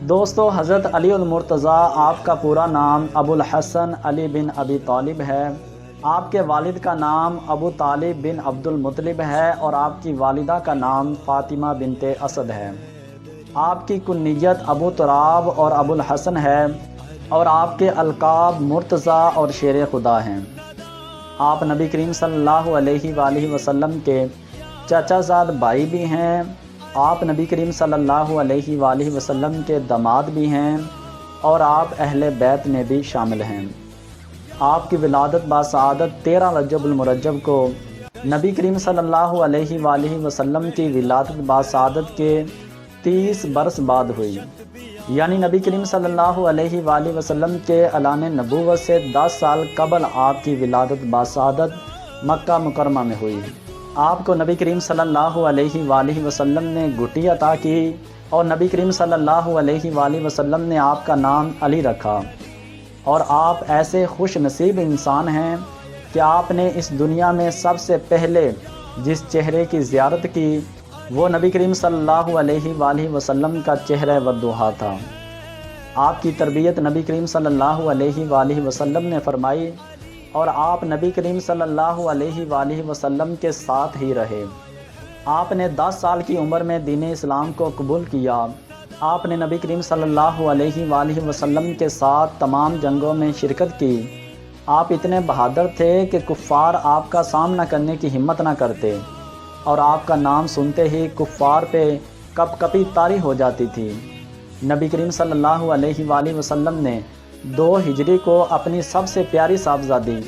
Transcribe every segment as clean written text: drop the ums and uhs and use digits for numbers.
دوستو، حضرت علی المرتضیٰ آپ کا پورا نام ابو الحسن علی بن ابی طالب ہے۔ آپ کے والد کا نام ابو طالب بن عبد المطلب ہے اور آپ کی والدہ کا نام فاطمہ بنت اسد ہے۔ آپ کی کنیت ابو تراب اور ابو الحسن ہے اور آپ کے القاب مرتضیٰ اور شیر خدا ہیں۔ آپ نبی کریم صلی اللہ علیہ وآلہ وسلم کے چچا زاد بھائی بھی ہیں۔ آپ نبی کریم صلی اللہ علیہ وآلہ وسلم کے داماد بھی ہیں اور آپ اہل بیت میں بھی شامل ہیں۔ آپ کی ولادت باسعادت 13 رجب المرجب کو نبی کریم صلی اللہ علیہ وآلہ وسلم کی ولادت باسعادت کے 30 برس بعد ہوئی، یعنی نبی کریم صلی اللہ علیہ وآلہ وسلم کے اعلان نبوت سے 10 سال قبل آپ کی ولادت باسعادت مکہ مکرمہ میں ہوئی۔ آپ کو نبی کریم صلی اللہ علیہ وآلہ وسلم نے گھٹی عطا کی اور نبی کریم صلی اللہ علیہ وآلہ وسلم نے آپ کا نام علی رکھا، اور آپ ایسے خوش نصیب انسان ہیں کہ آپ نے اس دنیا میں سب سے پہلے جس چہرے کی زیارت کی وہ نبی کریم صلی اللہ علیہ وآلہ وسلم کا چہرہ والضحیٰ تھا۔ آپ کی تربیت نبی کریم صلی اللہ علیہ وآلہ وسلم نے فرمائی اور آپ نبی کریم صلی اللہ علیہ وآلہ وسلم کے ساتھ ہی رہے۔ آپ نے 10 سال کی عمر میں دین اسلام کو قبول کیا۔ آپ نے نبی کریم صلی اللہ علیہ وآلہ وسلم کے ساتھ تمام جنگوں میں شرکت کی۔ آپ اتنے بہادر تھے کہ کفار آپ کا سامنا کرنے کی ہمت نہ کرتے، اور آپ کا نام سنتے ہی کفار پہ کپ کپی طاری ہو جاتی تھی۔ نبی کریم صلی اللہ علیہ وآلہ وسلم نے 2 ہجری کو اپنی سب سے پیاری صاحبزادی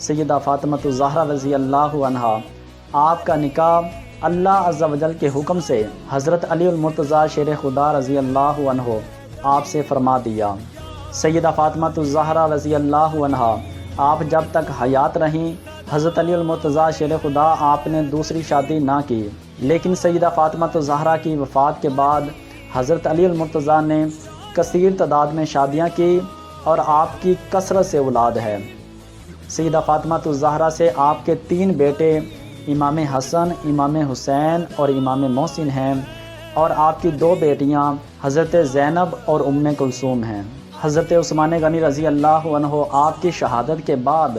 سیدہ فاطمہ الزہرا رضی اللہ عنہا، آپ کا نکاح اللہ عز و جل کے حکم سے حضرت علی المرتضیٰ شیر خدا رضی اللہ عنہ آپ سے فرما دیا۔ سیدہ فاطمہ الزہرا رضی اللہ عنہا آپ جب تک حیات رہیں، حضرت علی المرتضیٰ شیر خدا آپ نے دوسری شادی نہ کی، لیکن سیدہ فاطمہ الزہرا کی وفات کے بعد حضرت علی المرتضیٰ نے کثیر تعداد میں شادیاں کی اور آپ کی کثرت سے اولاد ہے۔ سیدہ فاطمہ الزہرا سے آپ کے 3 بیٹے امام حسن، امام حسین اور امام محسن ہیں، اور آپ کی 2 بیٹیاں حضرت زینب اور ام کلثوم ہیں۔ حضرت عثمان غنی رضی اللہ عنہ آپ کی شہادت کے بعد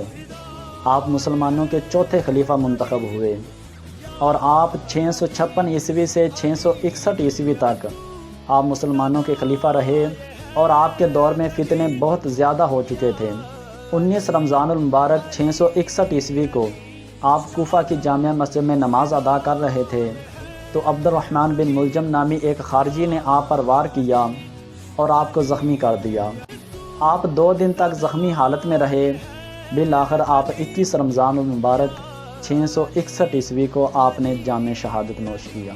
آپ مسلمانوں کے چوتھے خلیفہ منتخب ہوئے، اور آپ 656 عیسوی سے 661 عیسوی تک آپ مسلمانوں کے خلیفہ رہے، اور آپ کے دور میں فتنے بہت زیادہ ہو چکے تھے۔ 19 رمضان المبارک 661 عیسوی کو آپ کوفہ کی جامع مسجد میں نماز ادا کر رہے تھے تو عبد الرحمن بن ملجم نامی ایک خارجی نے آپ پر وار کیا اور آپ کو زخمی کر دیا۔ آپ 2 دن تک زخمی حالت میں رہے۔ بالآخر آپ 21 رمضان المبارک 661 عیسوی کو آپ نے جام شہادت نوش کیا۔